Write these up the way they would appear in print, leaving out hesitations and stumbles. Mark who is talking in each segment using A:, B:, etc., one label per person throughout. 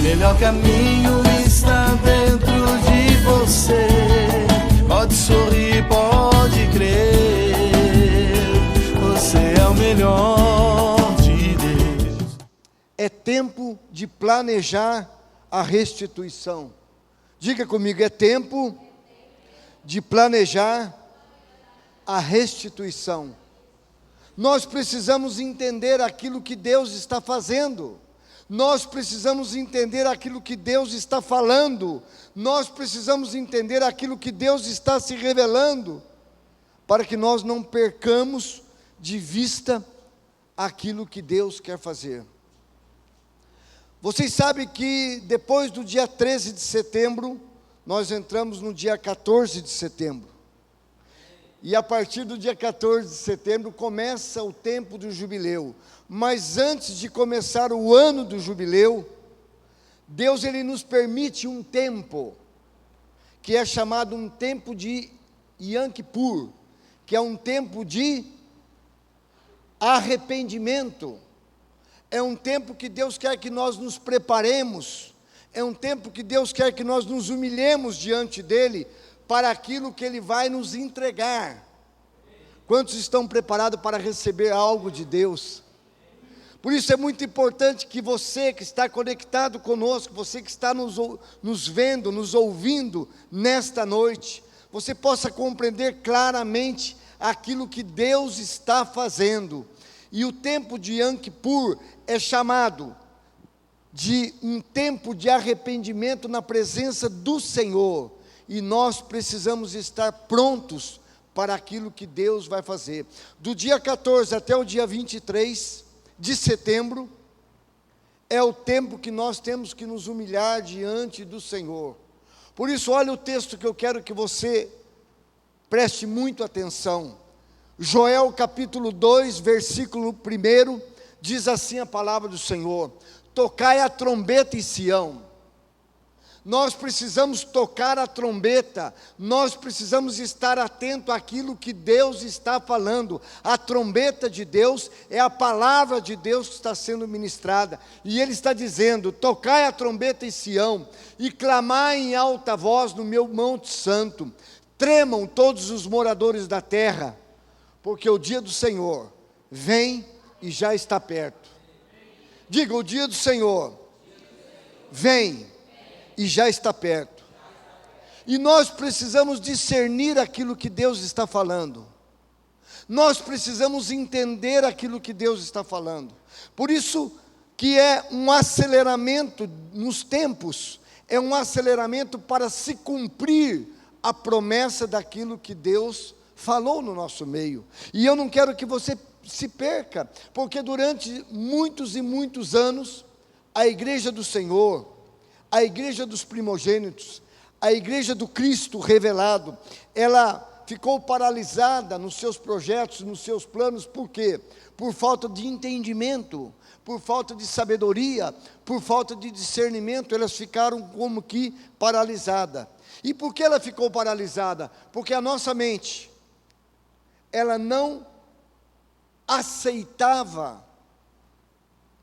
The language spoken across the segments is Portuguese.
A: melhor caminho está dentro de você. Pode sorrir, pode crer, você é o melhor de Deus.
B: É tempo de planejar a restituição. Diga comigo, é tempo de planejar a restituição. Nós precisamos entender aquilo que Deus está fazendo. Nós precisamos entender aquilo que Deus está falando. Nós precisamos entender aquilo que Deus está se revelando, para que nós não percamos de vista aquilo que Deus quer fazer. Vocês sabem que depois do dia 13 de setembro, nós entramos no dia 14 de setembro. E a partir do dia 14 de setembro começa o tempo do jubileu. Mas antes de começar o ano do jubileu, Deus ele nos permite um tempo, que é chamado um tempo de Yom Kippur, que é um tempo de arrependimento. É um tempo que Deus quer que nós nos preparemos, é um tempo que Deus quer que nós nos humilhemos diante dEle, para aquilo que Ele vai nos entregar. Quantos estão preparados para receber algo de Deus? Por isso é muito importante que você que está conectado conosco, você que está nos vendo, nos ouvindo nesta noite, você possa compreender claramente aquilo que Deus está fazendo. E o tempo de Yom Kippur é chamado de um tempo de arrependimento na presença do Senhor. E nós precisamos estar prontos para aquilo que Deus vai fazer. Do dia 14 até o dia 23 de setembro, é o tempo que nós temos que nos humilhar diante do Senhor. Por isso, olha o texto que eu quero que você preste muito atenção. Joel capítulo 2, versículo 1, diz assim a palavra do Senhor: tocai a trombeta em Sião. Nós precisamos tocar a trombeta, nós precisamos estar atento àquilo que Deus está falando. A trombeta de Deus é a palavra de Deus que está sendo ministrada, e Ele está dizendo: tocai a trombeta em Sião, e clamai em alta voz no meu monte santo, tremam todos os moradores da terra, porque o dia do Senhor vem e já está perto. Diga: o dia do Senhor vem e já está perto. E nós precisamos discernir aquilo que Deus está falando. Nós precisamos entender aquilo que Deus está falando. Por isso que é um aceleramento nos tempos, é um aceleramento para se cumprir a promessa daquilo que Deus falou no nosso meio. E eu não quero que você se perca, porque durante muitos e muitos anos, a igreja do Senhor, a igreja dos primogênitos, a igreja do Cristo revelado, ela ficou paralisada nos seus projetos, nos seus planos. Por quê? Por falta de entendimento, por falta de sabedoria, por falta de discernimento. Elas ficaram como que paralisadas. E por que ela ficou paralisada? Porque a nossa mente, ela não aceitava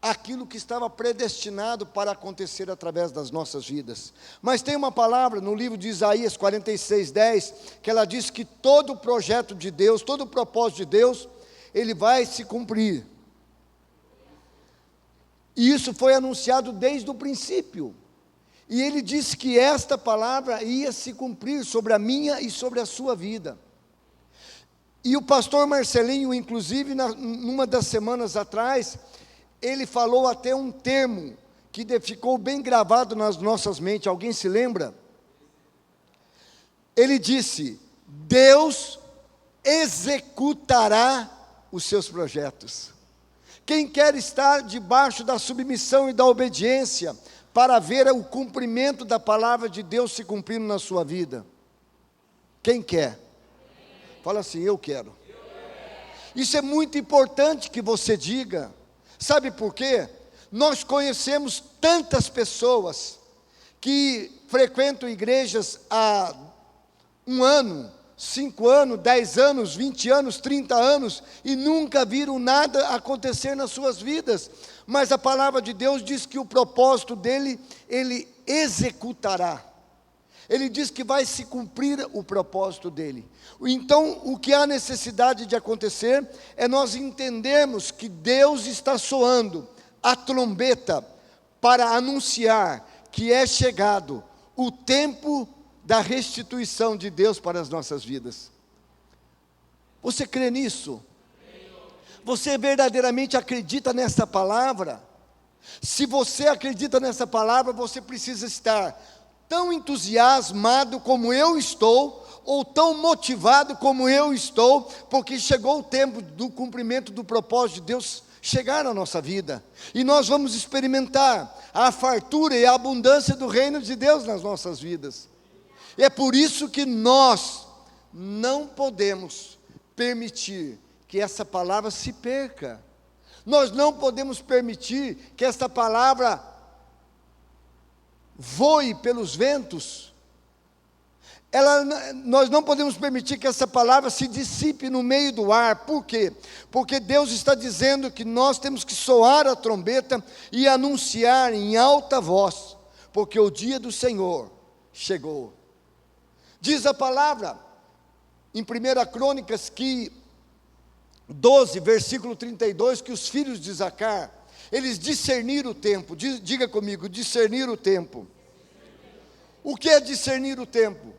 B: aquilo que estava predestinado para acontecer através das nossas vidas. Mas tem uma palavra no livro de Isaías 46:10, que ela diz que todo o projeto de Deus, todo o propósito de Deus, ele vai se cumprir. E isso foi anunciado desde o princípio. E ele disse que esta palavra ia se cumprir sobre a minha e sobre a sua vida. E o pastor Marcelinho, inclusive, numa das semanas atrás, ele falou até um termo que ficou bem gravado nas nossas mentes. Alguém se lembra? Ele disse: Deus executará os seus projetos. Quem quer estar debaixo da submissão e da obediência para ver o cumprimento da palavra de Deus se cumprindo na sua vida? Quem quer? Fala assim: eu quero. Isso é muito importante que você diga. Sabe por quê? Nós conhecemos tantas pessoas que frequentam igrejas há 1 ano, 5 anos, 10 anos, 20 anos, 30 anos, e nunca viram nada acontecer nas suas vidas. mas a palavra de Deus diz que o propósito dele, ele executará. Ele diz que vai se cumprir o propósito dele. Então, o que há necessidade de acontecer é nós entendermos que Deus está soando a trombeta para anunciar que é chegado o tempo da restituição de Deus para as nossas vidas. Você crê nisso? Você verdadeiramente acredita nessa palavra? Se você acredita nessa palavra, você precisa estar tão entusiasmado como eu estou, ou tão motivado como eu estou, porque chegou o tempo do cumprimento do propósito de Deus chegar na nossa vida, e nós vamos experimentar a fartura e a abundância do reino de Deus nas nossas vidas. E é por isso que nós não podemos permitir que essa palavra se perca. Nós não podemos permitir que essa palavra voe pelos ventos. Nós não podemos permitir que essa palavra se dissipe no meio do ar. Por quê? Porque Deus está dizendo que nós temos que soar a trombeta e anunciar em alta voz, porque o dia do Senhor chegou. Diz a palavra em 1 Crônicas 12, versículo 32, que os filhos de Zacar, eles discerniram o tempo. Diga comigo, discernir o tempo. O que é discernir o tempo?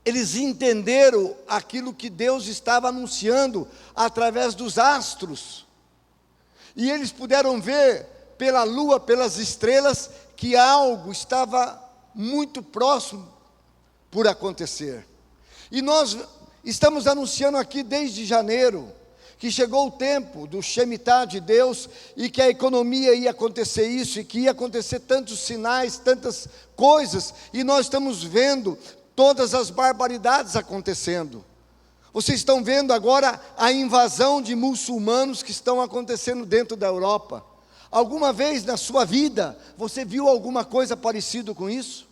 B: Eles entenderam aquilo que Deus estava anunciando através dos astros. E eles puderam ver pela lua, pelas estrelas, que algo estava muito próximo por acontecer. E nós estamos anunciando aqui desde janeiro que chegou o tempo do Shemitah de Deus, e que a economia ia acontecer isso, e que ia acontecer tantos sinais, tantas coisas, e nós estamos vendo todas as barbaridades acontecendo. Vocês estão vendo agora a invasão de muçulmanos que estão acontecendo dentro da Europa. Alguma vez na sua vida você viu alguma coisa parecida com isso?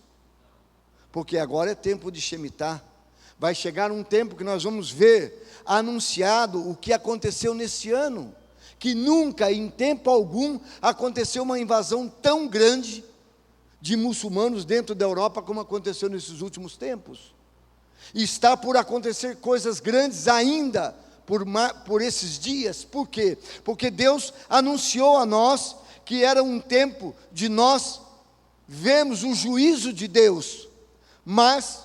B: Porque agora é tempo de Shemitah. Vai chegar um tempo que nós vamos ver anunciado o que aconteceu nesse ano, que nunca, em tempo algum, aconteceu uma invasão tão grande de muçulmanos dentro da Europa como aconteceu nesses últimos tempos. E está por acontecer coisas grandes ainda por esses dias. Por quê? Porque Deus anunciou a nós que era um tempo de nós vermos o juízo de Deus. Mas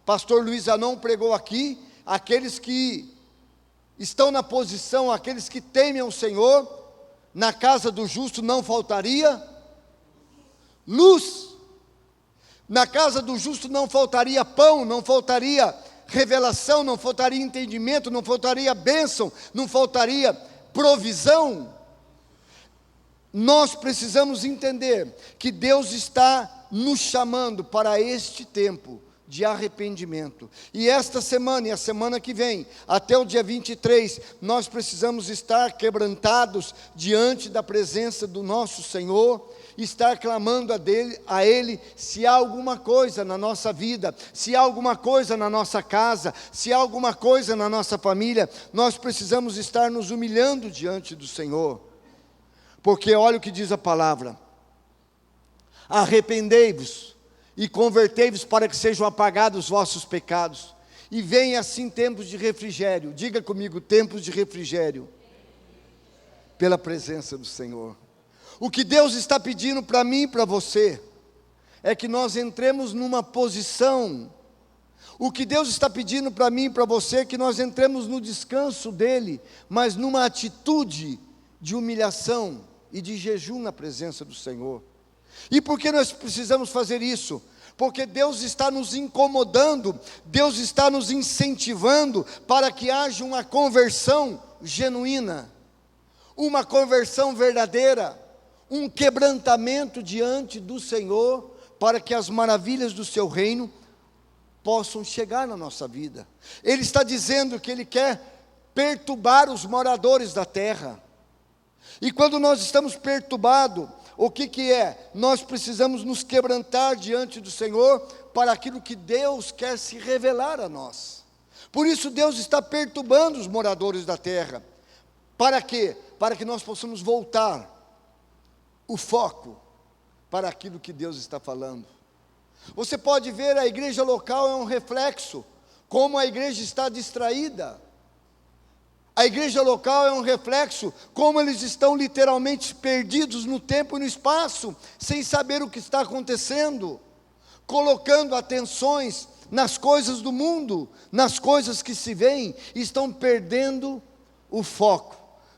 B: pastor Luiz Anon pregou aqui, aqueles que estão na posição, aqueles que temem ao Senhor, na casa do justo não faltaria luz. Na casa do justo não faltaria pão, não faltaria revelação, não faltaria entendimento, não faltaria bênção, não faltaria provisão. Nós precisamos entender que Deus está nos chamando para este tempo de arrependimento. E esta semana e a semana que vem, até o dia 23, nós precisamos estar quebrantados diante da presença do nosso Senhor, estar clamando a Ele, se há alguma coisa na nossa vida, se há alguma coisa na nossa casa, se há alguma coisa na nossa família, nós precisamos estar nos humilhando diante do Senhor. Porque olha o que diz a palavra: arrependei-vos e convertei-vos para que sejam apagados os vossos pecados, e venham assim tempos de refrigério. Diga comigo, tempos de refrigério, pela presença do Senhor. O que Deus está pedindo para mim e para você, é que nós entremos numa posição. O que Deus está pedindo para mim e para você, é que nós entremos no descanso dEle, mas numa atitude de humilhação e de jejum na presença do Senhor. E por que nós precisamos fazer isso? Porque Deus está nos incomodando, Deus está nos incentivando para que haja uma conversão genuína, uma conversão verdadeira, um quebrantamento diante do Senhor, para que as maravilhas do seu reino possam chegar na nossa vida. Ele está dizendo que Ele quer perturbar os moradores da terra. E quando nós estamos perturbados, o que é? Nós precisamos nos quebrantar diante do Senhor para aquilo que Deus quer se revelar a nós. Por isso Deus está perturbando os moradores da terra. Para quê? Para que nós possamos voltar o foco para aquilo que Deus está falando. Você pode ver, a igreja local é um reflexo, como a igreja está distraída. A igreja local é um reflexo, como eles estão literalmente perdidos no tempo e no espaço, sem saber o que está acontecendo, colocando atenções nas coisas do mundo, nas coisas que se veem, estão perdendo o foco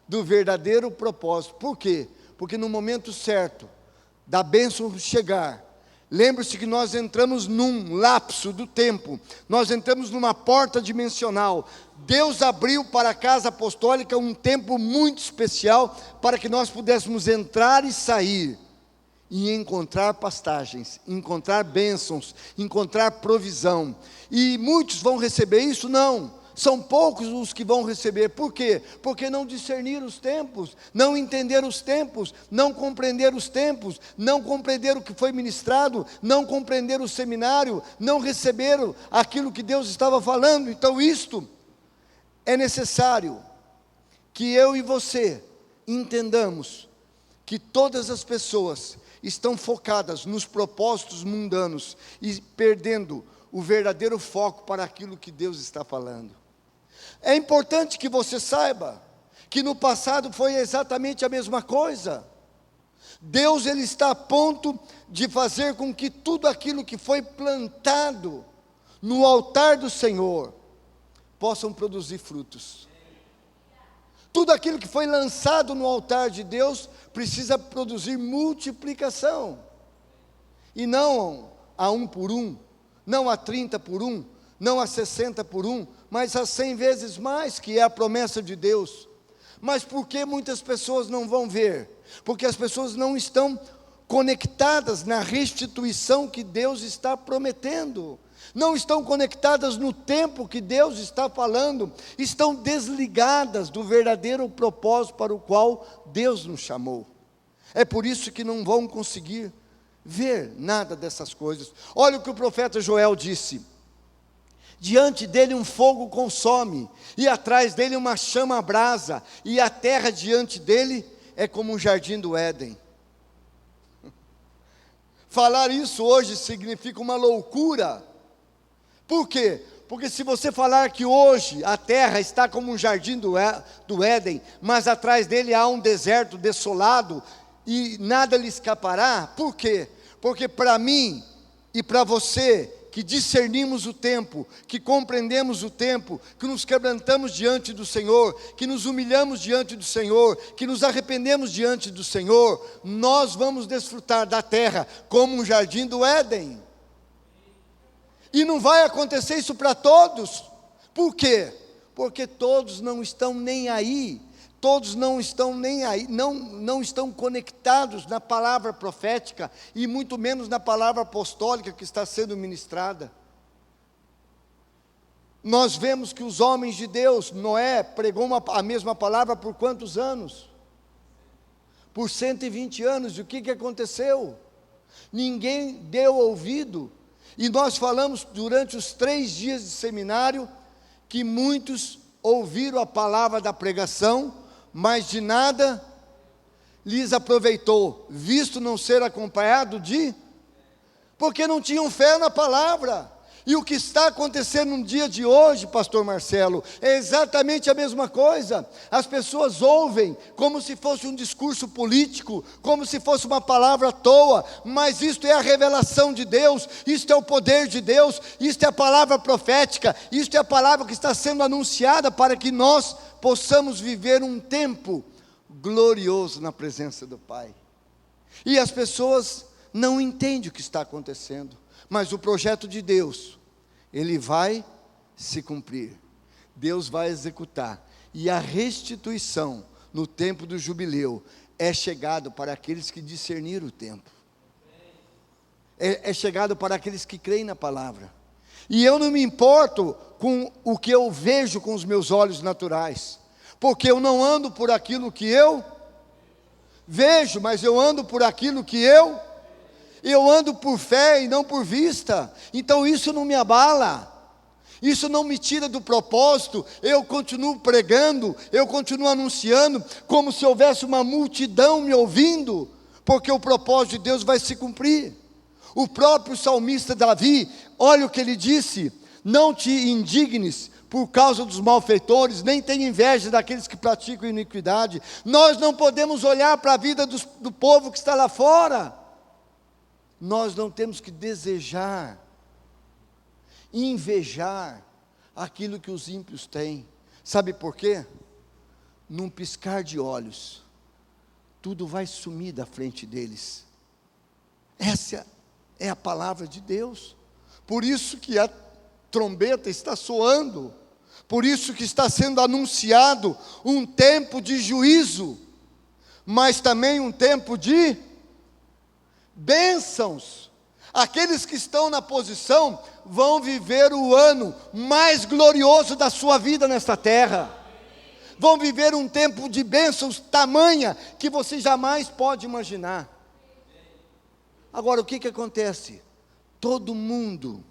B: do verdadeiro propósito. Por quê? Porque no momento certo, da bênção chegar, lembre-se que nós entramos num lapso do tempo, nós entramos numa porta dimensional. Deus abriu para a casa apostólica um tempo muito especial, para que nós pudéssemos entrar e sair, e encontrar pastagens, encontrar bênçãos, encontrar provisão. E muitos vão receber isso? Não. São poucos os que vão receber. Por quê? Porque não discerniram os tempos, não entenderam os tempos, não compreenderam os tempos, não compreenderam o que foi ministrado, não compreenderam o seminário, não receberam aquilo que Deus estava falando. Então isto é necessário que eu e você entendamos que todas as pessoas estão focadas nos propósitos mundanos e perdendo o verdadeiro foco para aquilo que Deus está falando. É importante que você saiba que no passado foi exatamente a mesma coisa. Deus, ele está a ponto de fazer com que tudo aquilo que foi plantado no altar do Senhor possam produzir frutos. Tudo aquilo que foi lançado no altar de Deus precisa produzir multiplicação. E não a 1 por 1, não a 30 por 1, não a 60 por 1, mas a 100 vezes mais, que é a promessa de Deus. Mas por que muitas pessoas não vão ver? Porque as pessoas não estão conectadas na restituição que Deus está prometendo, não estão conectadas no tempo que Deus está falando, estão desligadas do verdadeiro propósito para o qual Deus nos chamou. É por isso que não vão conseguir ver nada dessas coisas. Olha o que o profeta Joel disse: diante dele um fogo consome, e atrás dele uma chama abrasa, e a terra diante dele é como um jardim do Éden. Falar isso hoje significa uma loucura. Por quê? Porque se você falar que hoje a terra está como um jardim do Éden, mas atrás dele há um deserto desolado, e nada lhe escapará, por quê? Porque para mim e para você, que discernimos o tempo, que compreendemos o tempo, que nos quebrantamos diante do Senhor, que nos humilhamos diante do Senhor, que nos arrependemos diante do Senhor, nós vamos desfrutar da terra como um jardim do Éden. E não vai acontecer isso para todos. Por quê? Porque todos não estão nem aí. Todos não estão nem aí, não estão conectados na palavra profética, e muito menos na palavra apostólica que está sendo ministrada. Nós vemos que os homens de Deus, Noé pregou a mesma palavra por quantos anos? Por 120 anos. E o que aconteceu? Ninguém deu ouvido. E nós falamos durante os 3 dias de seminário, que muitos ouviram a palavra da pregação, mas de nada lhes aproveitou, visto não ser acompanhado porque não tinham fé na palavra. E o que está acontecendo no dia de hoje, pastor Marcelo, é exatamente a mesma coisa. As pessoas ouvem como se fosse um discurso político, como se fosse uma palavra à toa, mas isto é a revelação de Deus, isto é o poder de Deus, isto é a palavra profética, isto é a palavra que está sendo anunciada para que nós possamos viver um tempo glorioso na presença do Pai. E as pessoas não entendem o que está acontecendo, mas o projeto de Deus, ele vai se cumprir, Deus vai executar, e a restituição no tempo do jubileu é chegado para aqueles que discerniram o tempo, é chegado para aqueles que creem na palavra. E eu não me importo com o que eu vejo com os meus olhos naturais, porque eu não ando por aquilo que eu vejo, mas eu ando por aquilo que eu ando por fé e não por vista. Então isso não me abala, isso não me tira do propósito. Eu continuo pregando, eu continuo anunciando, como se houvesse uma multidão me ouvindo, porque o propósito de Deus vai se cumprir. O próprio salmista Davi, olha o que ele disse: não te indignes por causa dos malfeitores, nem tenha inveja daqueles que praticam iniquidade. Nós não podemos olhar para a vida do povo que está lá fora. Nós não temos que desejar, invejar aquilo que os ímpios têm. Sabe por quê? Num piscar de olhos, tudo vai sumir da frente deles. Essa é a palavra de Deus. Por isso que a trombeta está soando, por isso que está sendo anunciado um tempo de juízo, mas também um tempo de bênçãos. Aqueles que estão na posição vão viver o ano mais glorioso da sua vida nesta terra. Vão viver um tempo de bênçãos tamanha que você jamais pode imaginar. Agora, o que acontece? Todo mundo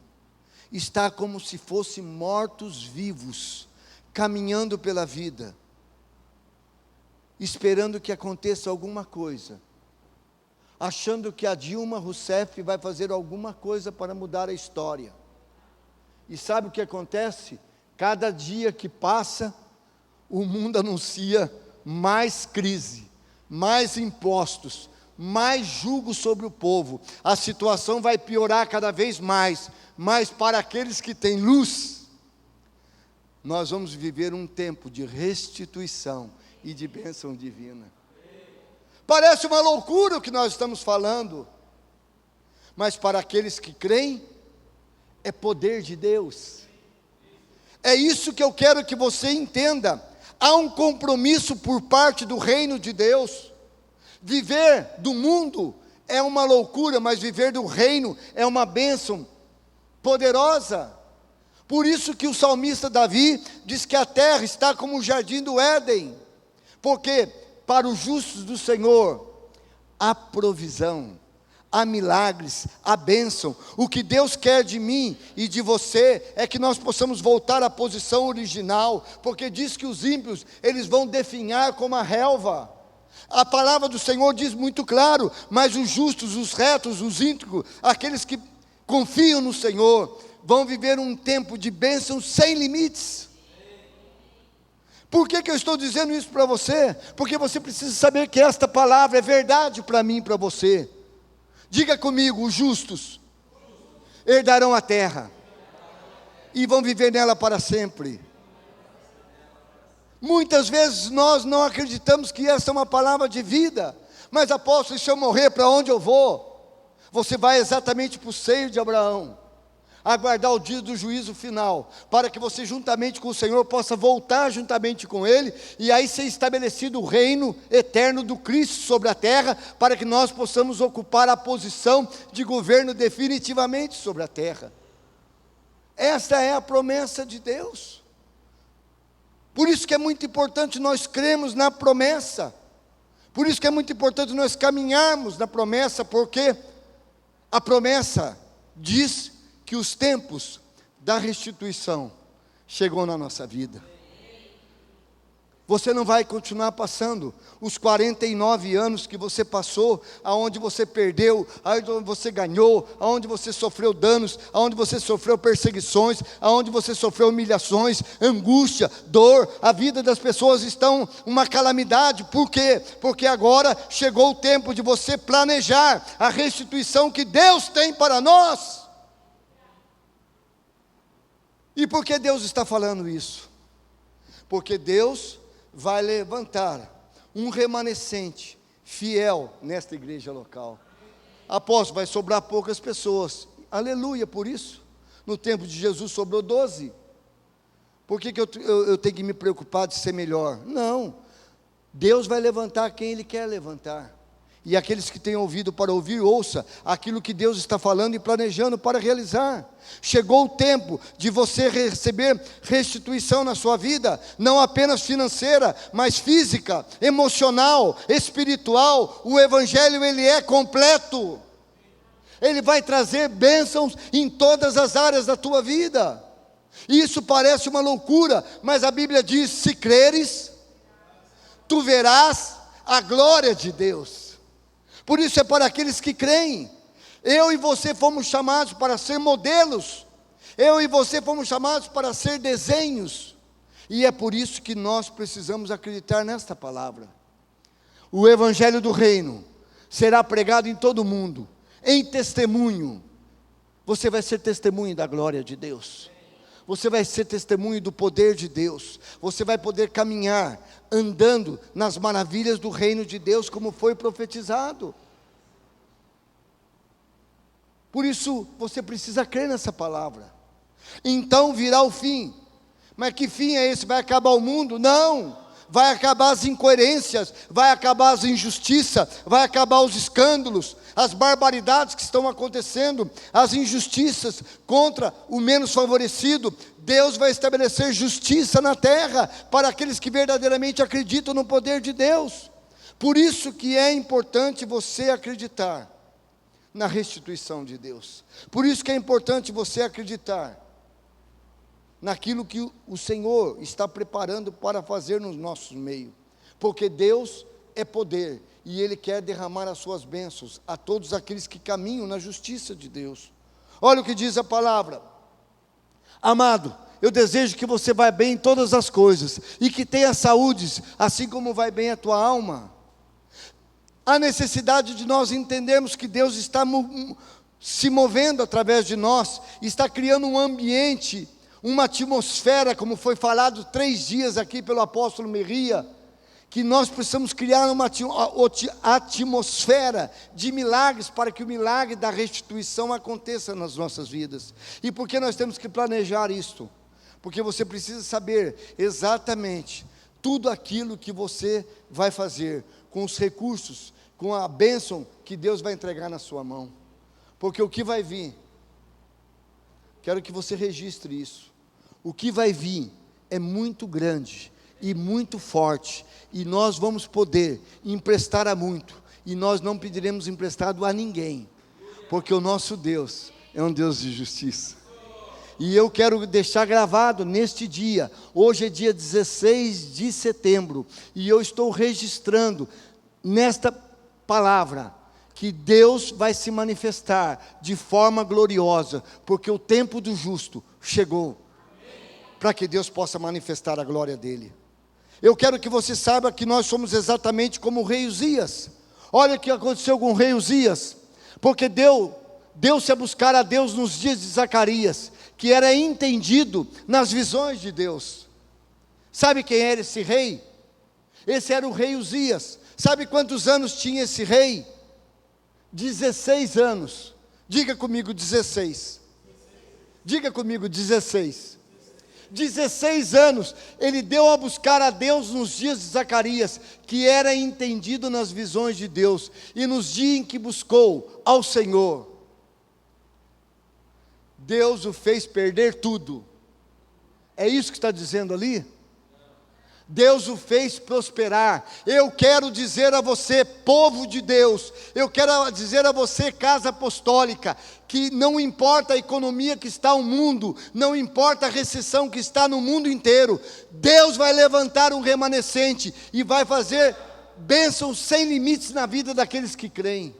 B: está como se fossem mortos-vivos, caminhando pela vida, esperando que aconteça alguma coisa, achando que a Dilma Rousseff vai fazer alguma coisa para mudar a história. E sabe o que acontece? Cada dia que passa, o mundo anuncia mais crise, mais impostos, mais jugo sobre o povo. A situação vai piorar cada vez mais, mas para aqueles que têm luz, nós vamos viver um tempo de restituição e de bênção divina. Parece uma loucura o que nós estamos falando, mas para aqueles que creem, é poder de Deus. É isso que eu quero que você entenda. Há um compromisso por parte do reino de Deus. Viver do mundo é uma loucura, mas viver do reino é uma bênção poderosa. Por isso que o salmista Davi diz que a terra está como o jardim do Éden, porque para os justos do Senhor há provisão, há milagres, há bênção. O que Deus quer de mim e de você é que nós possamos voltar à posição original, porque diz que os ímpios, eles vão definhar como a relva. A palavra do Senhor diz muito claro: mas os justos, os retos, os íntegros, aqueles que confiam no Senhor, vão viver um tempo de bênção sem limites. Por que eu estou dizendo isso para você? Porque você precisa saber que esta palavra é verdade para mim e para você. Diga comigo: os justos herdarão a terra e vão viver nela para sempre. Muitas vezes nós não acreditamos que essa é uma palavra de vida. Mas apóstolo, se eu morrer, para onde eu vou? Você vai exatamente para o seio de Abraão, aguardar o dia do juízo final, para que você juntamente com o Senhor possa voltar juntamente com Ele, e aí ser estabelecido o reino eterno do Cristo sobre a terra, para que nós possamos ocupar a posição de governo definitivamente sobre a terra. Esta é a promessa de Deus. Por isso que é muito importante nós crermos na promessa. Por isso que é muito importante nós caminharmos na promessa, porque a promessa diz que os tempos da restituição chegou na nossa vida. Você não vai continuar passando os 49 anos que você passou, aonde você perdeu, aonde você ganhou, aonde você sofreu danos, aonde você sofreu perseguições, aonde você sofreu humilhações, angústia, dor. A vida das pessoas estão uma calamidade. Por quê? Porque agora chegou o tempo de você planejar a restituição que Deus tem para nós. E por que Deus está falando isso? Porque Deus vai levantar um remanescente fiel nesta igreja local. Apóstolo, vai sobrar poucas pessoas. Aleluia por isso. No tempo de Jesus sobrou 12. Por que eu tenho que me preocupar de ser melhor? Não. Deus vai levantar quem Ele quer levantar. E aqueles que têm ouvido para ouvir, ouça aquilo que Deus está falando e planejando para realizar. Chegou o tempo de você receber restituição na sua vida, não apenas financeira, mas física, emocional, espiritual. O Evangelho, ele é completo. Ele vai trazer bênçãos em todas as áreas da tua vida. Isso parece uma loucura, mas a Bíblia diz: se creres, tu verás a glória de Deus. Por isso é para aqueles que creem. Eu e você fomos chamados para ser modelos. Eu e você fomos chamados para ser desenhos. E é por isso que nós precisamos acreditar nesta palavra. O Evangelho do Reino será pregado em todo o mundo, em testemunho. Você vai ser testemunho da glória de Deus. Você vai ser testemunho do poder de Deus. Você vai poder caminhar, andando nas maravilhas do reino de Deus, como foi profetizado. Por isso, você precisa crer nessa palavra. Então virá o fim. Mas que fim é esse? Vai acabar o mundo? Não. Vai acabar as incoerências, vai acabar as injustiças, vai acabar os escândalos, as barbaridades que estão acontecendo, as injustiças contra o menos favorecido. Deus vai estabelecer justiça na terra para aqueles que verdadeiramente acreditam no poder de Deus. Por isso que é importante você acreditar na restituição de Deus. Por isso que é importante você acreditar naquilo que o Senhor está preparando para fazer no nosso meio, porque Deus é poder, e Ele quer derramar as suas bênçãos a todos aqueles que caminham na justiça de Deus. Olha o que diz a palavra: amado, eu desejo que você vá bem em todas as coisas, e que tenha saúde, assim como vai bem a tua alma. Há necessidade de nós entendermos que Deus está se movendo através de nós, está criando um ambiente, uma atmosfera, como foi falado 3 dias aqui pelo apóstolo Merria, que nós precisamos criar uma atmosfera de milagres, para que o milagre da restituição aconteça nas nossas vidas. E por que nós temos que planejar isto? Porque você precisa saber exatamente tudo aquilo que você vai fazer, com os recursos, com a bênção que Deus vai entregar na sua mão. Porque o que vai vir, quero que você registre isso, o que vai vir é muito grande e muito forte, e nós vamos poder emprestar a muito, e nós não pediremos emprestado a ninguém, porque o nosso Deus é um Deus de justiça. E eu quero deixar gravado neste dia, hoje é dia 16 de setembro, e eu estou registrando nesta palavra, que Deus vai se manifestar de forma gloriosa, porque o tempo do justo chegou, para que Deus possa manifestar a glória dEle. Eu quero que você saiba que nós somos exatamente como o rei Uzias. Olha o que aconteceu com o rei Uzias, porque deu-se a buscar a Deus nos dias de Zacarias, que era entendido nas visões de Deus. Sabe quem era esse rei? Esse era o rei Uzias. Sabe quantos anos tinha esse rei? 16 anos. Diga comigo 16. Diga comigo 16. 16 anos, ele deu a buscar a Deus nos dias de Zacarias, que era entendido nas visões de Deus, e nos dias em que buscou ao Senhor, Deus o fez perder tudo. É isso que está dizendo ali? Deus o fez prosperar. Eu quero dizer a você, povo de Deus, eu quero dizer a você, casa apostólica, que não importa a economia que está no mundo, não importa a recessão que está no mundo inteiro, Deus vai levantar um remanescente e vai fazer bênçãos sem limites na vida daqueles que creem.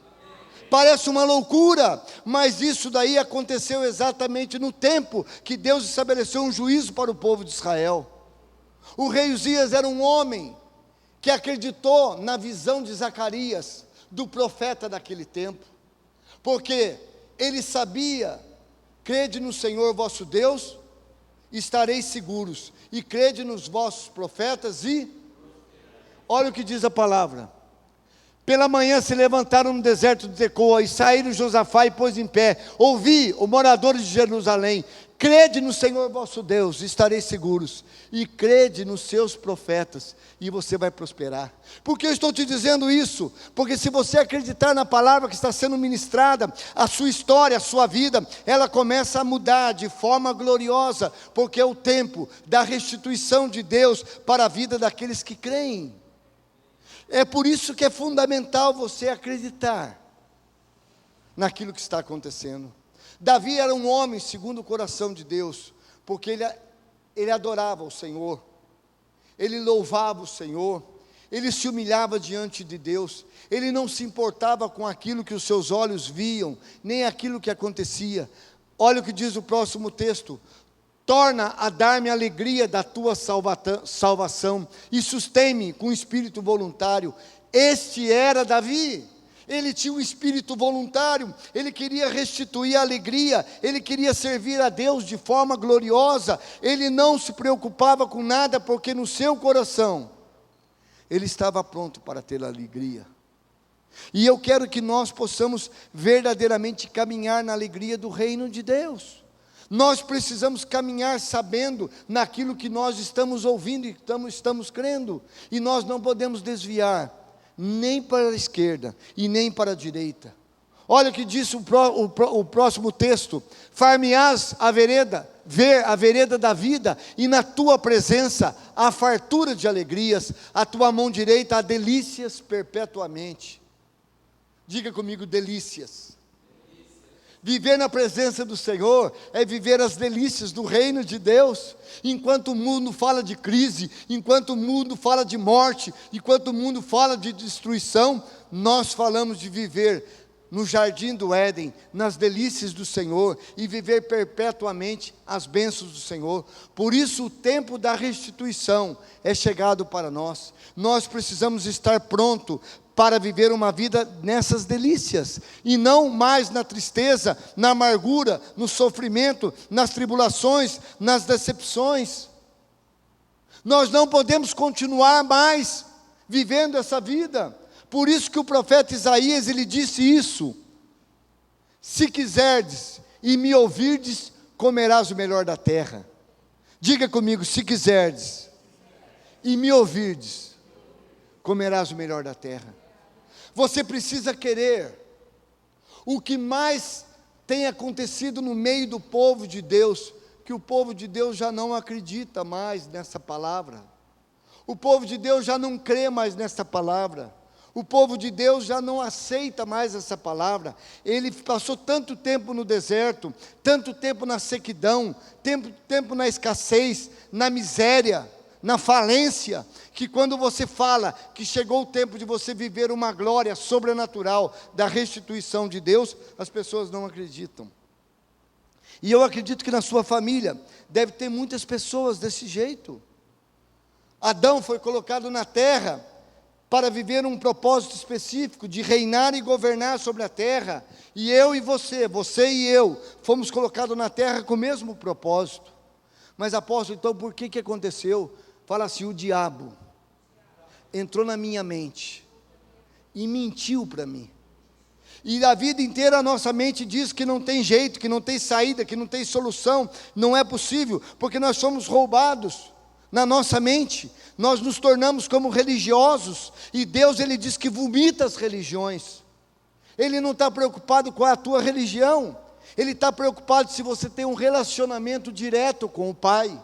B: Parece uma loucura, mas isso daí aconteceu exatamente no tempo que Deus estabeleceu um juízo para o povo de Israel. O rei Uzias era um homem que acreditou na visão de Zacarias, do profeta daquele tempo, porque ele sabia: crede no Senhor vosso Deus, estareis seguros, e crede nos vossos profetas, e olha o que diz a palavra: pela manhã se levantaram no deserto de Tecoa, e saíram Josafá e pôs em pé: ouvi, os moradores de Jerusalém, crede no Senhor vosso Deus, estareis seguros, e crede nos seus profetas, e você vai prosperar. Por que eu estou te dizendo isso? Porque se você acreditar na palavra que está sendo ministrada, a sua história, a sua vida, ela começa a mudar de forma gloriosa, porque é o tempo da restituição de Deus para a vida daqueles que creem. É por isso que é fundamental você acreditar naquilo que está acontecendo. Davi era um homem segundo o coração de Deus, porque ele adorava o Senhor, ele louvava o Senhor, ele se humilhava diante de Deus, ele não se importava com aquilo que os seus olhos viam, nem aquilo que acontecia. Olha o que diz o próximo texto: torna a dar-me a alegria da tua salvação, e sustém-me com espírito voluntário. Este era Davi, ele tinha um espírito voluntário, ele queria restituir a alegria, ele queria servir a Deus de forma gloriosa, ele não se preocupava com nada, porque no seu coração, ele estava pronto para ter alegria. E eu quero que nós possamos verdadeiramente caminhar na alegria do reino de Deus. Nós precisamos caminhar sabendo naquilo que nós estamos ouvindo e estamos crendo, e nós não podemos desviar, nem para a esquerda e nem para a direita. Olha o que diz o próximo texto: far-me-ás a vereda, ver a vereda da vida, e na tua presença há fartura de alegrias, a tua mão direita há delícias perpetuamente. Diga comigo: delícias. Viver na presença do Senhor é viver as delícias do reino de Deus. Enquanto o mundo fala de crise, enquanto o mundo fala de morte, enquanto o mundo fala de destruição, nós falamos de viver no jardim do Éden, nas delícias do Senhor, e viver perpetuamente as bênçãos do Senhor. Por isso o tempo da restituição é chegado para nós. Nós precisamos estar prontos para viver uma vida nessas delícias, e não mais na tristeza, na amargura, no sofrimento, nas tribulações, nas decepções. Nós não podemos continuar mais vivendo essa vida. Por isso que o profeta Isaías, ele disse isso: se quiserdes e me ouvirdes, comerás o melhor da terra. Diga comigo: se quiserdes e me ouvirdes, comerás o melhor da terra. Você precisa querer. O que mais tem acontecido no meio do povo de Deus, que o povo de Deus já não acredita mais nessa palavra. O povo de Deus já não crê mais nessa palavra. O povo de Deus já não aceita mais essa palavra. Ele passou tanto tempo no deserto, tanto tempo na sequidão, tempo na escassez, na miséria, na falência, que quando você fala que chegou o tempo de você viver uma glória sobrenatural da restituição de Deus, as pessoas não acreditam. E eu acredito que na sua família deve ter muitas pessoas desse jeito. Adão foi colocado na terra para viver um propósito específico de reinar e governar sobre a terra, e eu e você e eu, fomos colocados na terra com o mesmo propósito. Mas apóstolo, então por que aconteceu? Fala assim: o diabo entrou na minha mente e mentiu para mim. E a vida inteira a nossa mente diz que não tem jeito, que não tem saída, que não tem solução, não é possível, porque nós somos roubados na nossa mente. Nós nos tornamos como religiosos, e Deus, ele diz que vomita as religiões. Ele não está preocupado com a tua religião, ele está preocupado se você tem um relacionamento direto com o Pai.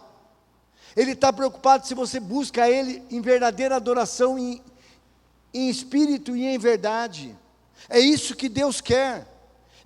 B: Ele está preocupado se você busca Ele em verdadeira adoração, em espírito e em verdade. É isso que Deus quer.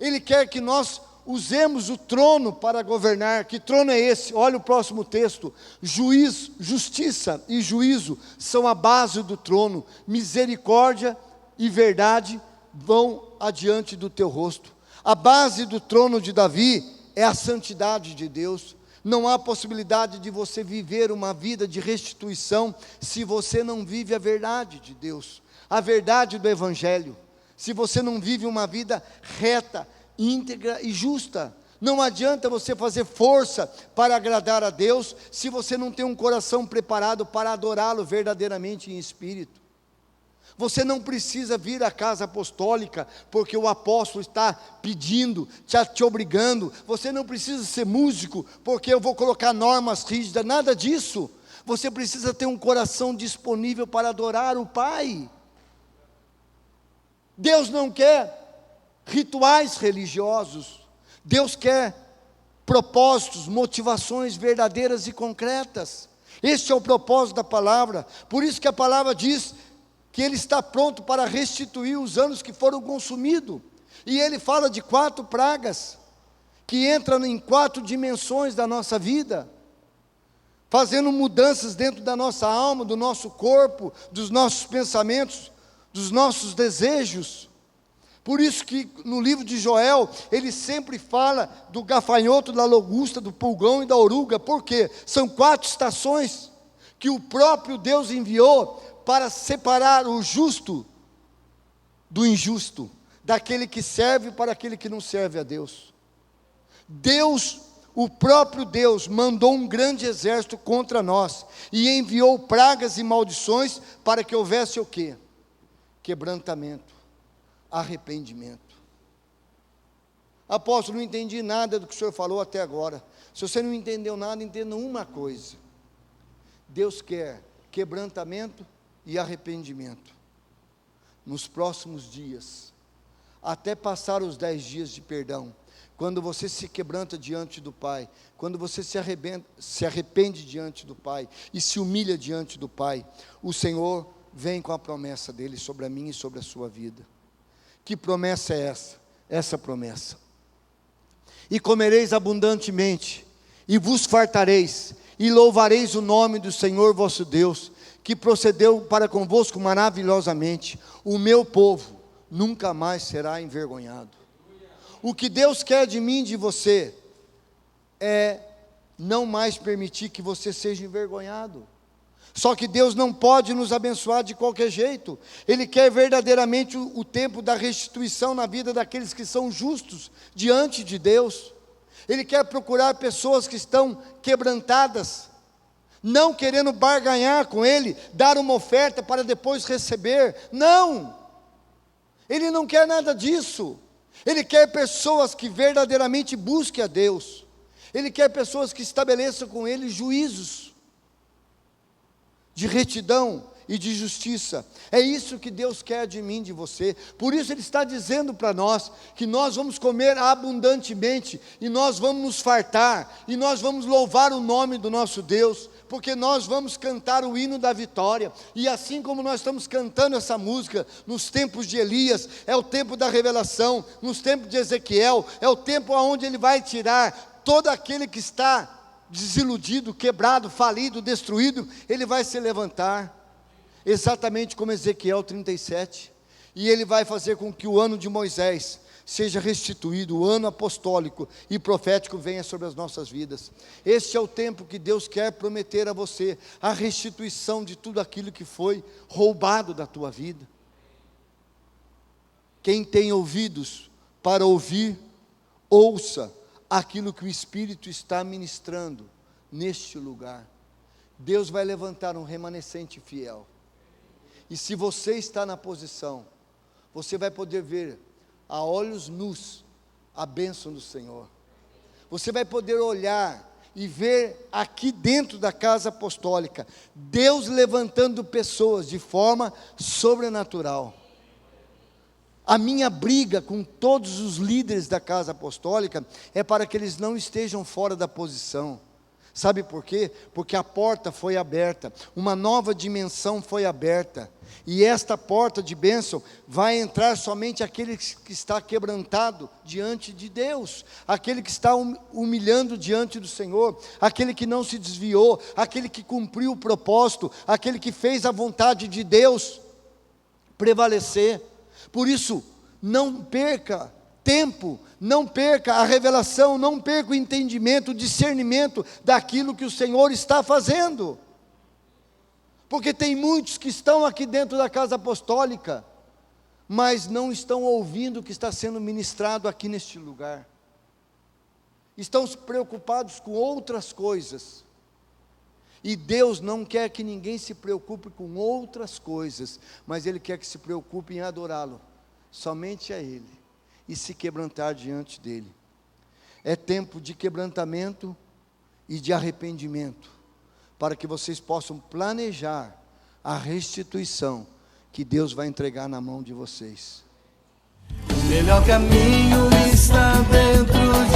B: Ele quer que nós usemos o trono para governar. Que trono é esse? Olha o próximo texto: justiça e juízo são a base do trono, misericórdia e verdade vão adiante do teu rosto. A base do trono de Davi é a santidade de Deus. Não há possibilidade de você viver uma vida de restituição se você não vive a verdade de Deus, a verdade do Evangelho. Se você não vive uma vida reta, íntegra e justa. Não adianta você fazer força para agradar a Deus, se você não tem um coração preparado para adorá-lo verdadeiramente em espírito. Você não precisa vir à casa apostólica porque o apóstolo está pedindo, te obrigando. Você não precisa ser músico porque eu vou colocar normas rígidas, nada disso. Você precisa ter um coração disponível para adorar o Pai. Deus não quer rituais religiosos. Deus quer propósitos, motivações verdadeiras e concretas. Este é o propósito da palavra. Por isso que a palavra diz que Ele está pronto para restituir os anos que foram consumidos. E Ele fala de 4 pragas, que entram em 4 dimensões da nossa vida. fazendo mudanças dentro da nossa alma, do nosso corpo, dos nossos pensamentos, dos nossos desejos. Por isso que no livro de Joel, ele sempre fala do gafanhoto, da locusta, do pulgão e da oruga. Por quê? São 4 estações que o próprio Deus enviou para separar o justo do injusto, daquele que serve para aquele que não serve a Deus. Deus, o próprio Deus, mandou um grande exército contra nós e enviou pragas e maldições para que houvesse o quê? Quebrantamento, arrependimento. Apóstolo, não entendi nada do que o senhor falou até agora. Se você não entendeu nada, entenda uma coisa: Deus quer quebrantamento e arrependimento nos próximos dias, até passar os 10 dias de perdão. Quando você se quebranta diante do Pai, quando você se arrepende diante do Pai e se humilha diante do Pai, o Senhor vem com a promessa dele sobre a minha e sobre a sua vida. Que promessa é essa? Essa promessa: e comereis abundantemente, e vos fartareis, e louvareis o nome do Senhor vosso Deus, que procedeu para convosco maravilhosamente. O meu povo nunca mais será envergonhado. O que Deus quer de mim e de você é não mais permitir que você seja envergonhado. Só que Deus não pode nos abençoar de qualquer jeito. Ele quer verdadeiramente o tempo da restituição na vida daqueles que são justos diante de Deus. Ele quer procurar pessoas que estão quebrantadas, não querendo barganhar com Ele, dar uma oferta para depois receber. Não! Ele não quer nada disso. Ele quer pessoas que verdadeiramente busquem a Deus. Ele quer pessoas que estabeleçam com Ele juízos de retidão e de justiça. É isso que Deus quer de mim, de você. Por isso Ele está dizendo para nós que nós vamos comer abundantemente, e nós vamos nos fartar, e nós vamos louvar o nome do nosso Deus, porque nós vamos cantar o hino da vitória. E assim como nós estamos cantando essa música nos tempos de Elias, é o tempo da revelação. Nos tempos de Ezequiel, é o tempo onde ele vai tirar todo aquele que está desiludido, quebrado, falido, destruído. Ele vai se levantar, exatamente como Ezequiel 37, e ele vai fazer com que o ano de Moisés seja restituído, o ano apostólico e profético venha sobre as nossas vidas. Este é o tempo que Deus quer prometer a você, a restituição de tudo aquilo que foi roubado da tua vida. Quem tem ouvidos para ouvir, ouça aquilo que o Espírito está ministrando neste lugar. Deus vai levantar um remanescente fiel, e se você está na posição, você vai poder ver a olhos nus a bênção do Senhor. Você vai poder olhar e ver aqui dentro da casa apostólica, Deus levantando pessoas de forma sobrenatural. A minha briga com todos os líderes da casa apostólica é para que eles não estejam fora da posição. Sabe por quê? Porque a porta foi aberta, uma nova dimensão foi aberta, e esta porta de bênção vai entrar somente aquele que está quebrantado diante de Deus, aquele que está humilhando diante do Senhor, aquele que não se desviou, aquele que cumpriu o propósito, aquele que fez a vontade de Deus prevalecer. Por isso, não perca tempo, não perca a revelação, não perca o entendimento, o discernimento daquilo que o Senhor está fazendo. Porque tem muitos que estão aqui dentro da casa apostólica, mas não estão ouvindo o que está sendo ministrado aqui neste lugar. Estão preocupados com outras coisas. E Deus não quer que ninguém se preocupe com outras coisas, mas Ele quer que se preocupe em adorá-lo, somente a Ele, e se quebrantar diante dEle. É tempo de quebrantamento e de arrependimento, para que vocês possam planejar a restituição que Deus vai entregar na mão de vocês.
A: O melhor caminho está dentro de